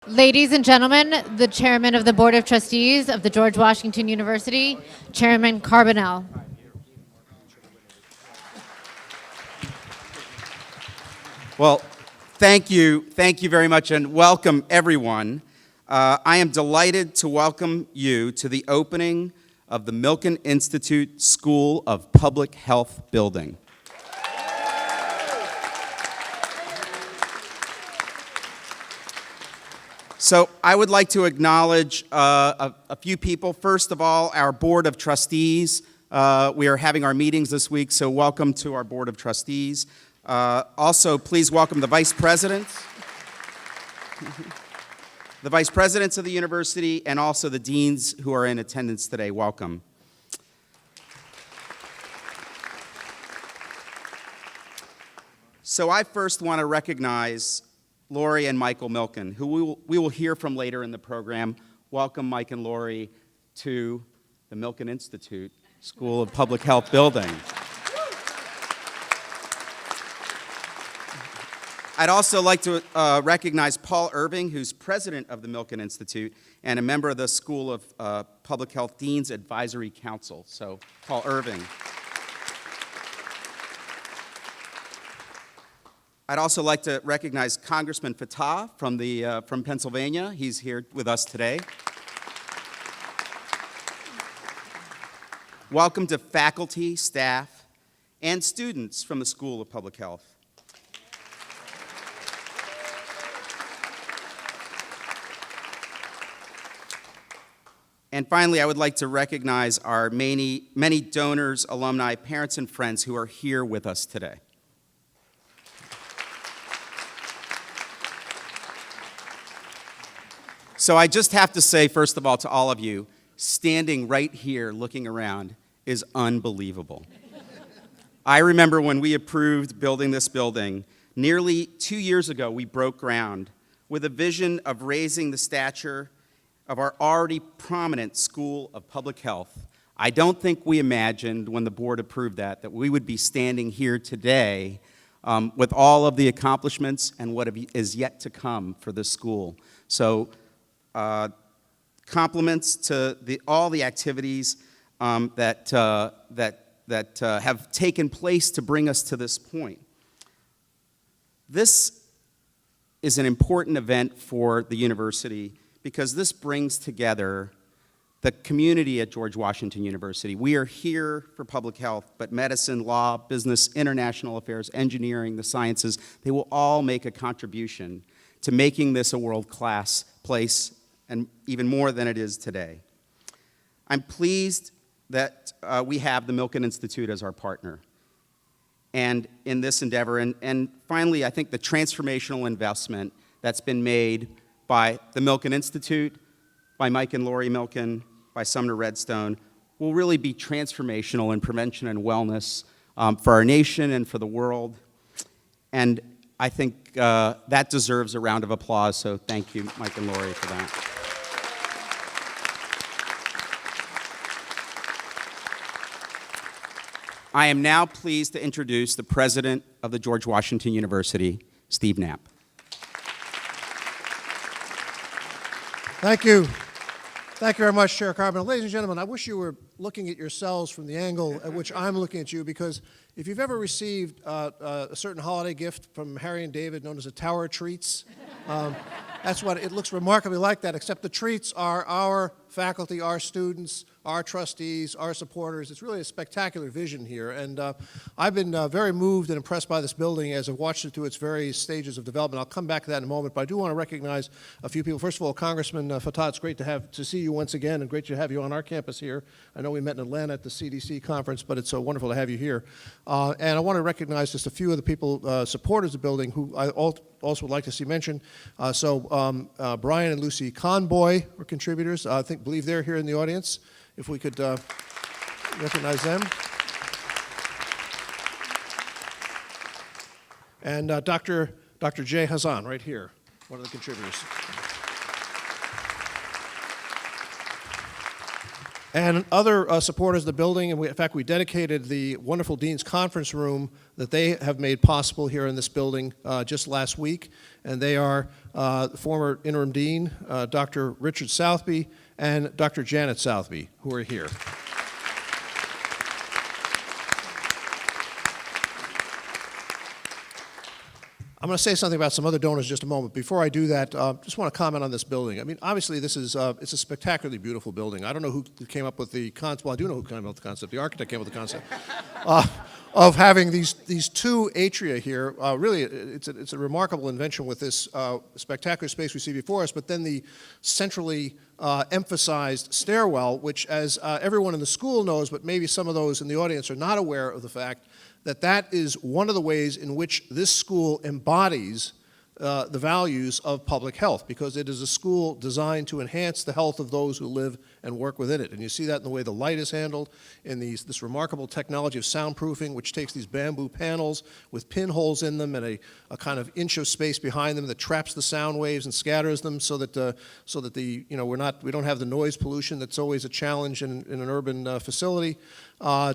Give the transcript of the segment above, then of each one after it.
Ladies and gentlemen, the Chairman of the Board of Trustees of the George Washington University, Chairman Carbonell. Well, thank you very much, and welcome everyone. I am delighted to welcome you to the opening of the Milken Institute School of Public Health building. So I would like to acknowledge a few people. First of all, our Board of Trustees. We are having our meetings this week, so welcome to our Board of Trustees. Also, please welcome the Vice Presidents, the Vice Presidents of the University, and also the Deans who are in attendance today. Welcome. So I first want to recognize Lori and Michael Milken, who we will hear from later in the program. Welcome, Mike and Lori, to the Milken Institute School of Public Health building. I'd also like to recognize Paul Irving, who's president of the Milken Institute and a member of the School of Public Health Dean's Advisory Council. So, Paul Irving. I'd also like to recognize Congressman Fattah from Pennsylvania. He's here with us today. Welcome to faculty, staff, and students from the School of Public Health. And finally, I would like to recognize our many donors, alumni, parents, and friends who are here with us today. So I just have to say, first of all, to all of you, standing right here looking around is unbelievable. I remember when we approved building this building, nearly 2 years ago, we broke ground with a vision of raising the stature of our already prominent School of Public Health. I don't think we imagined when the board approved that we would be standing here today with all of the accomplishments and what is yet to come for this school. So compliments to all the activities that have taken place to bring us to this point. This is an important event for the university because this brings together the community at George Washington University. We are here for public health, but medicine, law, business, international affairs, engineering, the sciences, they will all make a contribution to making this a world-class place, and even more than it is today. I'm pleased that we have the Milken Institute as our partner and in this endeavor. And finally, I think the transformational investment that's been made by the Milken Institute, by Mike and Lori Milken, by Sumner Redstone, will really be transformational in prevention and wellness for our nation and for the world. And I think that deserves a round of applause, so thank you, Mike and Lori, for that. I am now pleased to introduce the president of the George Washington University, Steve Knapp. Thank you. Thank you very much, Chair Carbonell. Ladies and gentlemen, I wish you were looking at yourselves from the angle at which I'm looking at you, because if you've ever received a certain holiday gift from Harry and David known as a Tower of Treats, that's what it looks remarkably like that, except the treats are our faculty, our students, our trustees, our supporters. It's really a spectacular vision here, and I've been very moved and impressed by this building as I've watched it through its various stages of development. I'll come back to that in a moment, but I do want to recognize a few people. First of all, Congressman Fattah, it's great to see you once again, and great to have you on our campus here. I know we met in Atlanta at the CDC conference, but it's so wonderful to have you here. And I want to recognize just a few of the people, supporters of the building, who I also would like to see mentioned. Brian and Lucy Conboy were contributors. I believe they're here in the audience. If we could recognize them. And Dr. Jay Hazan, right here, one of the contributors. And other supporters of the building, and in fact, we dedicated the wonderful Dean's Conference Room that they have made possible here in this building just last week. And they are former interim dean, Dr. Richard Southby, and Dr. Janet Southby, who are here. I'm going to say something about some other donors in just a moment. Before I do that, just want to comment on this building. I mean, obviously, this is it's a spectacularly beautiful building. I don't know who came up with the concept. Well, I do know who came up with the concept. The architect came up with the concept of having these two atria here. Really, it's a remarkable invention with this spectacular space we see before us, but then the centrally emphasized stairwell, which, as everyone in the school knows, but maybe some of those in the audience are not aware of the fact that is one of the ways in which this school embodies the values of public health, because it is a school designed to enhance the health of those who live and work within it. And you see that in the way the light is handled, in this remarkable technology of soundproofing, which takes these bamboo panels with pinholes in them and a kind of inch of space behind them that traps the sound waves and scatters them so that we don't have the noise pollution that's always a challenge in an urban facility. One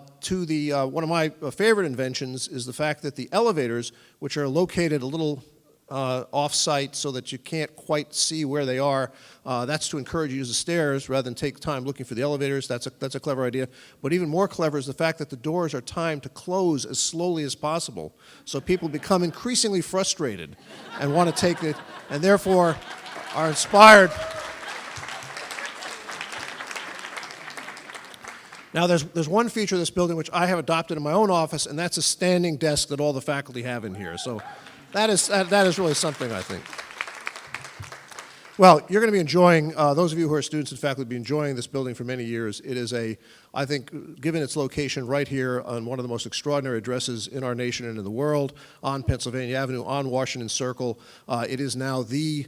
of my favorite inventions is the fact that the elevators, which are located a little off-site so that you can't quite see where they are. That's to encourage you to use the stairs rather than take time looking for the elevators. That's a clever idea. But even more clever is the fact that the doors are timed to close as slowly as possible. So people become increasingly frustrated and want to take it, and therefore are inspired. Now, there's one feature of this building which I have adopted in my own office, and that's a standing desk that all the faculty have in here. So that is really something, I think. Well, you're going to be enjoying, those of you who are students and faculty will be enjoying this building for many years. It is I think, given its location right here on one of the most extraordinary addresses in our nation and in the world, on Pennsylvania Avenue, on Washington Circle, it is now the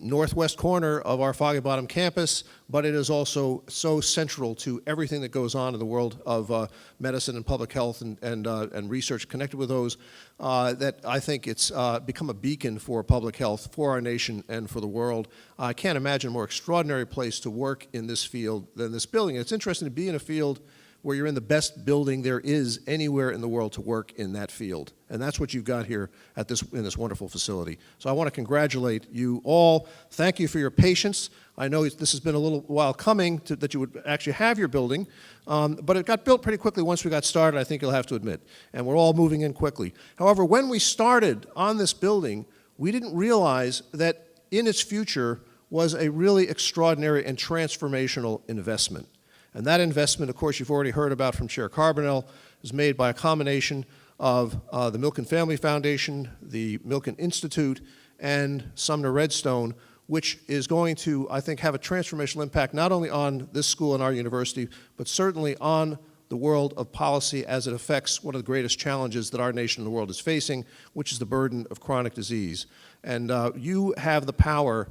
northwest corner of our Foggy Bottom campus, but it is also so central to everything that goes on in the world of medicine and public health and research connected with those, that I think it's become a beacon for public health for our nation and for the world. I can't imagine a more extraordinary place to work in this field than this building. It's interesting to be in a field where you're in the best building there is anywhere in the world to work in that field. And that's what you've got here in this wonderful facility. So I want to congratulate you all. Thank you for your patience. I know this has been a little while coming that you would actually have your building, but it got built pretty quickly once we got started, I think you'll have to admit. And we're all moving in quickly. However, when we started on this building, we didn't realize that in its future was a really extraordinary and transformational investment. And that investment, of course, you've already heard about from Chair Carbonell, is made by a combination of the Milken Family Foundation, the Milken Institute, and Sumner Redstone, which is going to, I think, have a transformational impact not only on this school and our university, but certainly on the world of policy as it affects one of the greatest challenges that our nation and the world is facing, which is the burden of chronic disease. And you have the power,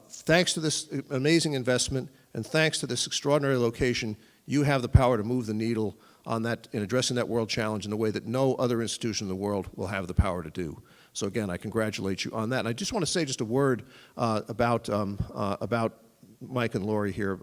thanks to this amazing investment, and thanks to this extraordinary location, you have the power to move the needle on that in addressing that world challenge in a way that no other institution in the world will have the power to do. So again, I congratulate you on that. And I just want to say just a word about Mike and Lori here.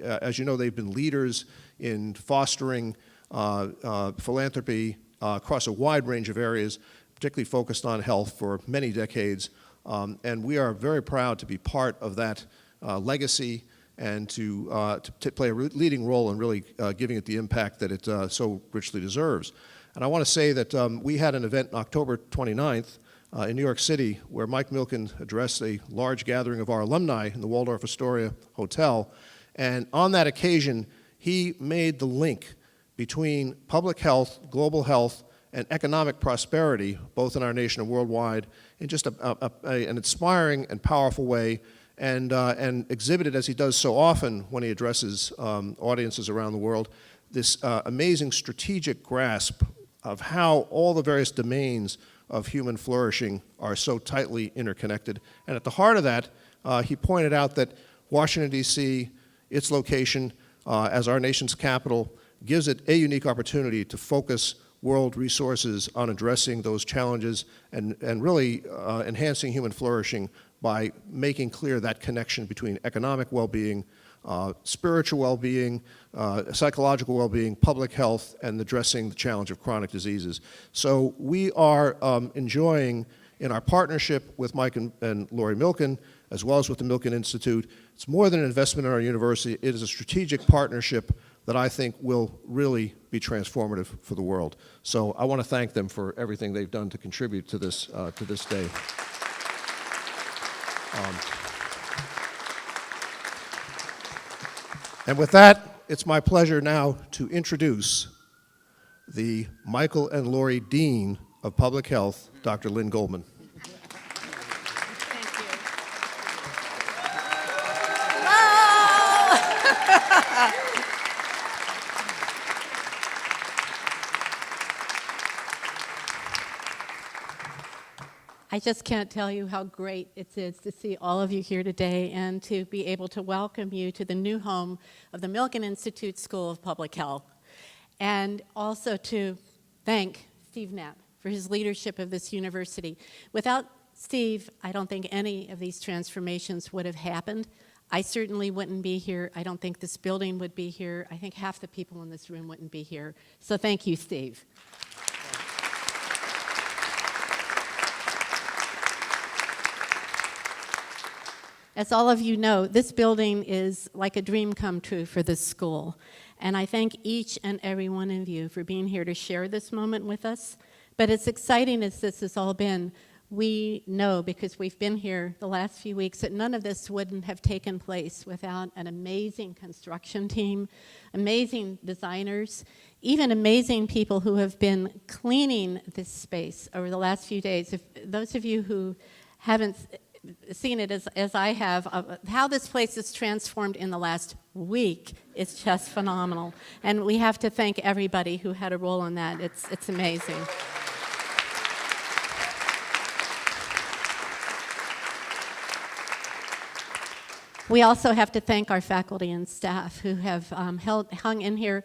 As you know, they've been leaders in fostering philanthropy across a wide range of areas, particularly focused on health for many decades. And we are very proud to be part of that legacy and to play a leading role in really giving it the impact that it so richly deserves. And I want to say that we had an event on October 29th in New York City where Mike Milken addressed a large gathering of our alumni in the Waldorf Astoria Hotel. And on that occasion, he made the link between public health, global health, and economic prosperity, both in our nation and worldwide, in just an inspiring and powerful way, and exhibited, as he does so often when he addresses audiences around the world, this amazing strategic grasp of how all the various domains of human flourishing are so tightly interconnected. And at the heart of that, he pointed out that Washington, D.C., its location as our nation's capital, gives it a unique opportunity to focus world resources on addressing those challenges and really enhancing human flourishing by making clear that connection between economic well-being, spiritual well-being, psychological well-being, public health, and addressing the challenge of chronic diseases. So we are enjoying, in our partnership with Mike and Lori Milken, as well as with the Milken Institute, it's more than an investment in our university. It is a strategic partnership that I think will really be transformative for the world. So I want to thank them for everything they've done to contribute to this day. And with that, it's my pleasure now to introduce the Michael and Lori Dean of Public Health, Dr. Lynn Goldman. I just can't tell you how great it is to see all of you here today and to be able to welcome you to the new home of the Milken Institute School of Public Health. And also to thank Steve Knapp for his leadership of this university. Without Steve, I don't think any of these transformations would have happened. I certainly wouldn't be here. I don't think this building would be here. I think half the people in this room wouldn't be here. So thank you, Steve. As all of you know, this building is like a dream come true for this school. And I thank each and every one of you for being here to share this moment with us. But as exciting as this has all been, we know, because we've been here the last few weeks, that none of this wouldn't have taken place without an amazing construction team, amazing designers, even amazing people who have been cleaning this space over the last few days. If those of you who haven't seen it as I have, how this place is transformed in the last week is just phenomenal. And we have to thank everybody who had a role in that. It's amazing. We also have to thank our faculty and staff who have hung in here.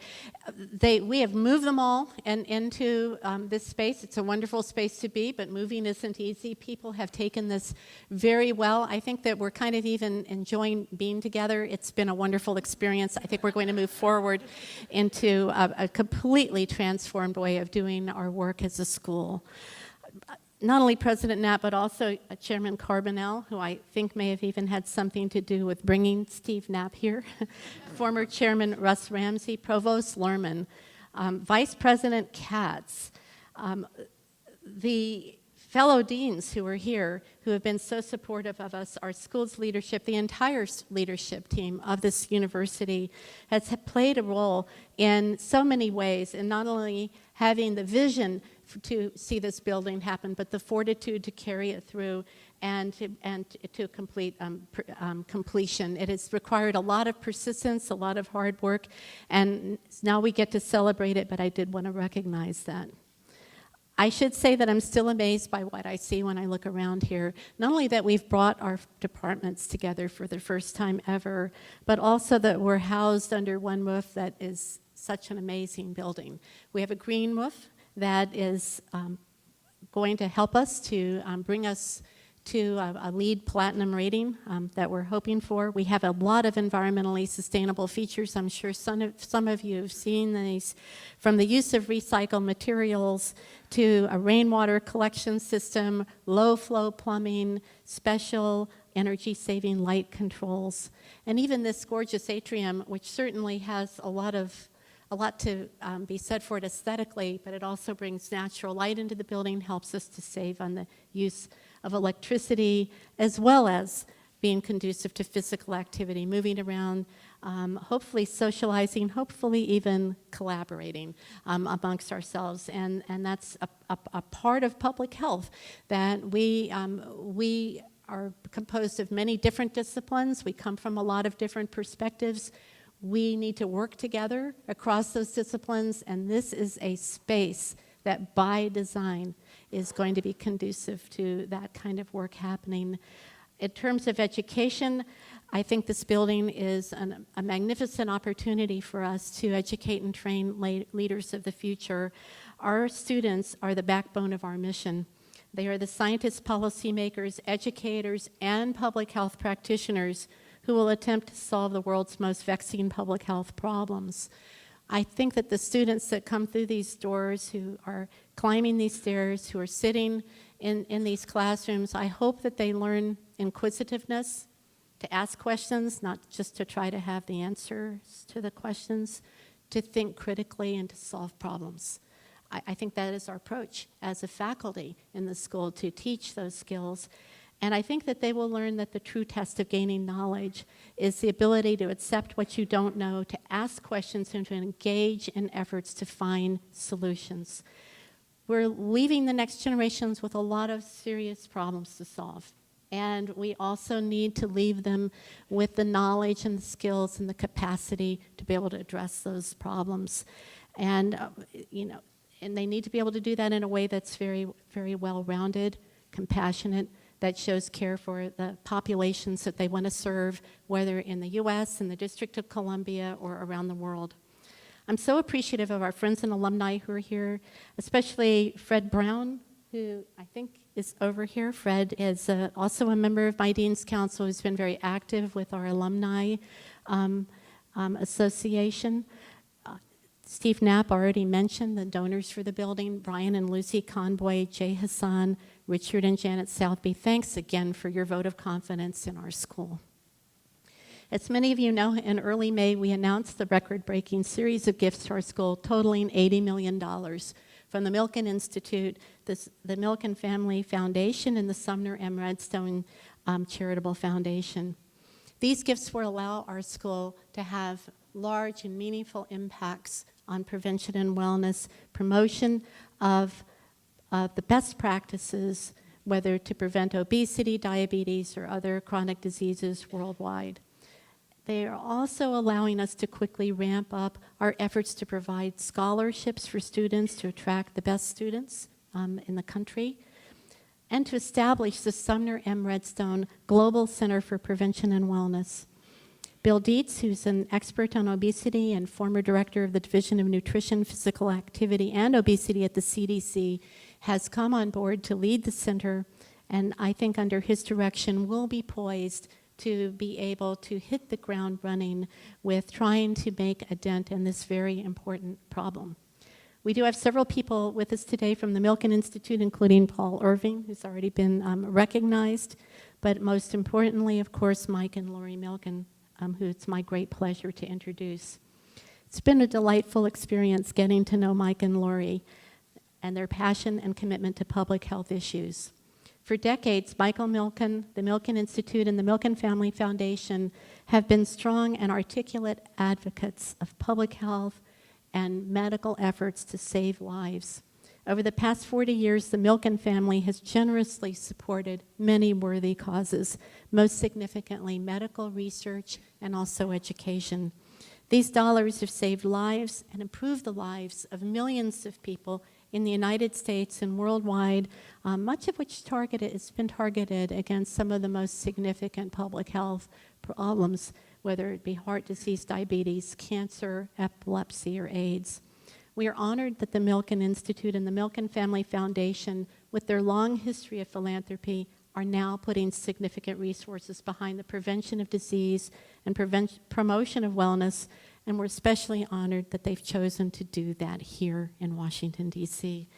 We have moved them all into this space. It's a wonderful space to be, but moving isn't easy. People have taken this very well. I think that we're kind of even enjoying being together. It's been a wonderful experience. I think we're going to move forward into a completely transformed way of doing our work as a school. Not only President Knapp, but also Chairman Carbonell, who I think may have even had something to do with bringing Steve Knapp here, former Chairman Russ Ramsey, Provost Lerman, Vice President Katz, the fellow deans who are here, who have been so supportive of us, our school's leadership, the entire leadership team of this university has played a role in so many ways, in not only having the vision to see this building happen, but the fortitude to carry it through and to complete completion. It has required a lot of persistence, a lot of hard work, and now we get to celebrate it, but I did want to recognize that. I should say that I'm still amazed by what I see when I look around here. Not only that we've brought our departments together for the first time ever, but also that we're housed under one roof that is such an amazing building. We have a green roof that is going to help us to bring us to a LEED Platinum rating that we're hoping for. We have a lot of environmentally sustainable features. I'm sure some of you have seen these, from the use of recycled materials to a rainwater collection system, low-flow plumbing, special energy-saving light controls, and even this gorgeous atrium, which certainly has a lot to be said for it aesthetically, but it also brings natural light into the building, helps us to save on the use of electricity, as well as being conducive to physical activity, moving around, hopefully socializing, hopefully even collaborating amongst ourselves. And that's a part of public health, that we are composed of many different disciplines. We come from a lot of different perspectives. We need to work together across those disciplines, and this is a space that by design is going to be conducive to that kind of work happening. In terms of education, I think this building is a magnificent opportunity for us to educate and train leaders of the future. Our students are the backbone of our mission. They are the scientists, policymakers, educators, and public health practitioners who will attempt to solve the world's most vexing public health problems. I think that the students that come through these doors, who are climbing these stairs, who are sitting in these classrooms, I hope that they learn inquisitiveness, to ask questions, not just to try to have the answers to the questions, to think critically and to solve problems. I think that is our approach as a faculty in the school, to teach those skills. And I think that they will learn that the true test of gaining knowledge is the ability to accept what you don't know, to ask questions, and to engage in efforts to find solutions. We're leaving the next generations with a lot of serious problems to solve. And we also need to leave them with the knowledge and the skills and the capacity to be able to address those problems. And, and they need to be able to do that in a way that's very, very well-rounded, compassionate, that shows care for the populations that they want to serve, whether in the U.S., in the District of Columbia, or around the world. I'm so appreciative of our friends and alumni who are here, especially Fred Brown, who I think is over here. Fred is also a member of my Dean's Council, who's been very active with our alumni association. Steve Knapp already mentioned the donors for the building, Brian and Lucy Conboy, Jay Hassan, Richard and Janet Southby. Thanks again for your vote of confidence in our school. As many of you know, in early May, we announced the record-breaking series of gifts to our school totaling $80 million from the Milken Institute, the Milken Family Foundation, and the Sumner M. Redstone Charitable Foundation. These gifts will allow our school to have large and meaningful impacts on prevention and wellness, promotion of the best practices, whether to prevent obesity, diabetes, or other chronic diseases worldwide. They are also allowing us to quickly ramp up our efforts to provide scholarships for students to attract the best students in the country, and to establish the Sumner M. Redstone Global Center for Prevention and Wellness. Bill Dietz, who's an expert on obesity and former director of the Division of Nutrition, Physical Activity, and Obesity at the CDC, has come on board to lead the center, and I think under his direction we'll be poised to be able to hit the ground running with trying to make a dent in this very important problem. We do have several people with us today from the Milken Institute, including Paul Irving, who's already been recognized, but most importantly, of course, Mike and Lori Milken, who it's my great pleasure to introduce. It's been a delightful experience getting to know Mike and Lori and their passion and commitment to public health issues. For decades, Michael Milken, the Milken Institute, and the Milken Family Foundation have been strong and articulate advocates of public health and medical efforts to save lives. Over the past 40 years, the Milken family has generously supported many worthy causes, most significantly medical research and also education. These dollars have saved lives and improved the lives of millions of people in the United States and worldwide, much of which has been targeted against some of the most significant public health problems, whether it be heart disease, diabetes, cancer, epilepsy, or AIDS. We are honored that the Milken Institute and the Milken Family Foundation, with their long history of philanthropy, are now putting significant resources behind the prevention of disease and promotion of wellness, and we're especially honored that they've chosen to do that here in Washington, D.C.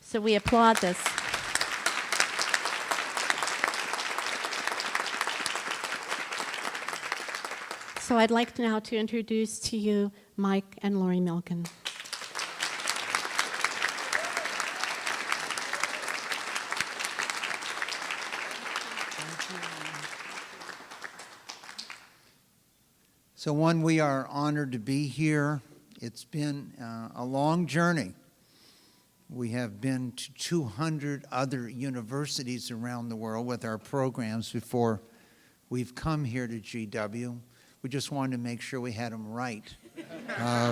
So we applaud this. So I'd like now to introduce to you Mike and Lori Milken. So one, we are honored to be here. It's been a long journey. We have been to 200 other universities around the world with our programs before we've come here to GW. We just wanted to make sure we had them right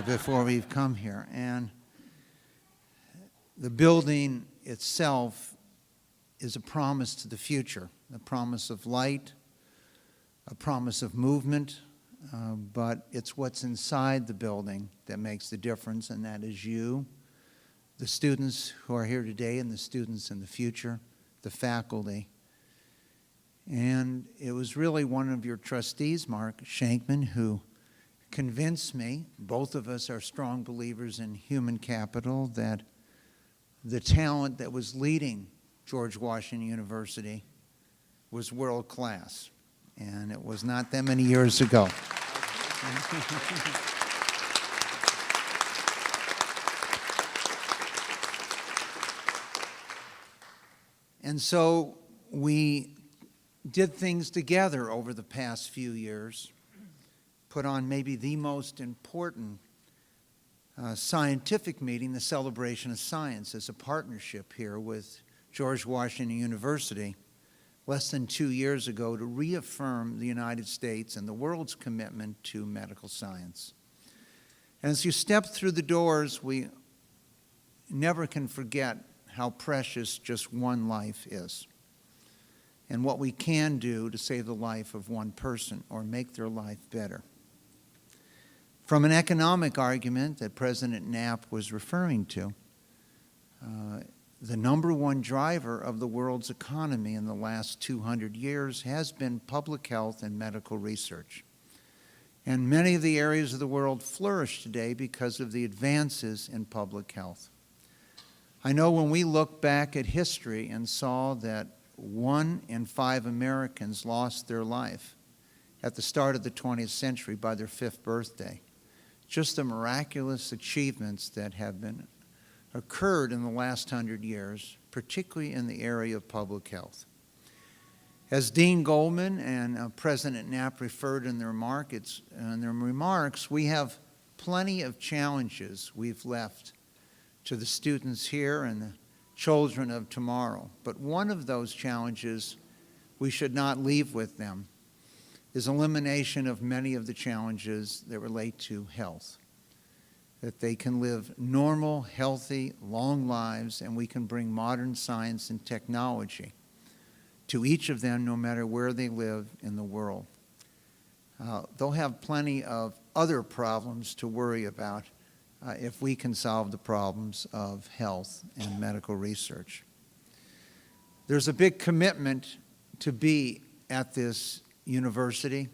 before we've come here. And the building itself is a promise to the future, a promise of light, a promise of movement, but it's what's inside the building that makes the difference, and that is you, the students who are here today and the students in the future, the faculty. And it was really one of your trustees, Mark Shankman, who convinced me, both of us are strong believers in human capital, that the talent that was leading George Washington University was world class. And it was not that many years ago. And so we did things together over the past few years, put on maybe the most important scientific meeting, the Celebration of Science, as a partnership here with George Washington University less than 2 years ago to reaffirm the United States and the world's commitment to medical science. And as you step through the doors, we never can forget how precious just one life is and what we can do to save the life of one person or make their life better. From an economic argument that President Knapp was referring to, the number one driver of the world's economy in the last 200 years has been public health and medical research. And many of the areas of the world flourish today because of the advances in public health. I know when we look back at history and saw that 1 in 5 Americans lost their life at the start of the 20th century by their 5th birthday, just the miraculous achievements that have occurred in the last 100 years, particularly in the area of public health. As Dean Goldman and President Knapp referred in their remarks, we have plenty of challenges we've left to the students here and the children of tomorrow. But one of those challenges we should not leave with them is elimination of many of the challenges that relate to health. That they can live normal, healthy, long lives, and we can bring modern science and technology to each of them no matter where they live in the world. They'll have plenty of other problems to worry about if we can solve the problems of health and medical research. There's a big commitment to be at this university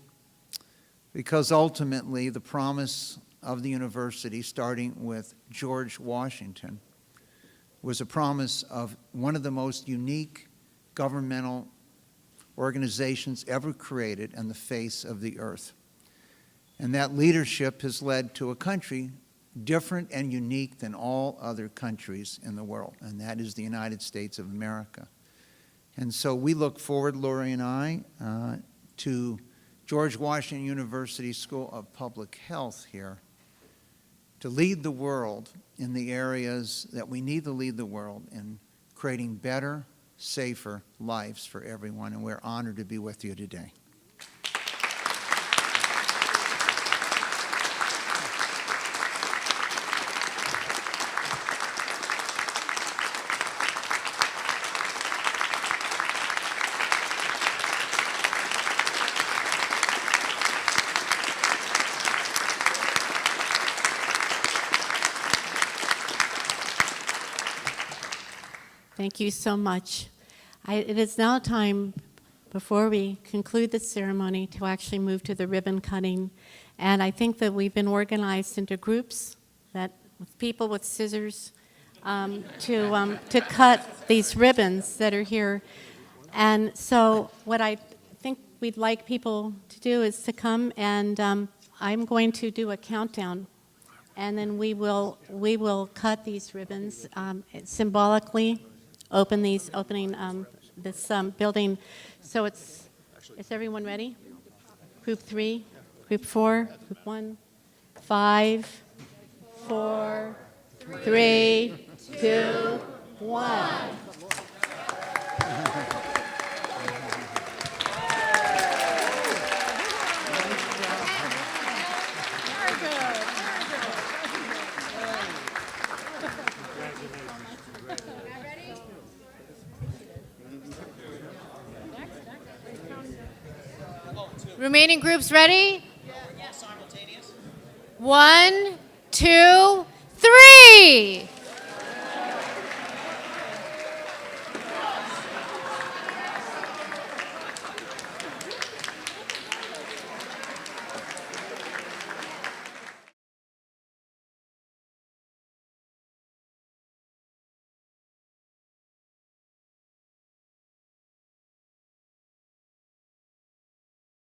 because ultimately the promise of the university, starting with George Washington, was a promise of one of the most unique governmental organizations ever created on the face of the earth. And that leadership has led to a country different and unique than all other countries in the world, and that is the United States of America. And so we look forward, Lori and I, to George Washington University School of Public Health here to lead the world in the areas that we need to lead the world in creating better, safer lives for everyone, and we're honored to be with you today. Thank you so much. It is now time, before we conclude the ceremony, to actually move to the ribbon cutting. And I think that we've been organized into groups with people with scissors to cut these ribbons that are here. And so what I think we'd like people to do is to come and I'm going to do a countdown. And then we will cut these ribbons symbolically. Opening this building. So is everyone ready? Group 3, Group 4, Group 1, 5, 4, 3, 2, 1. Remaining groups ready? Yeah, simultaneous. 1, 2, 3.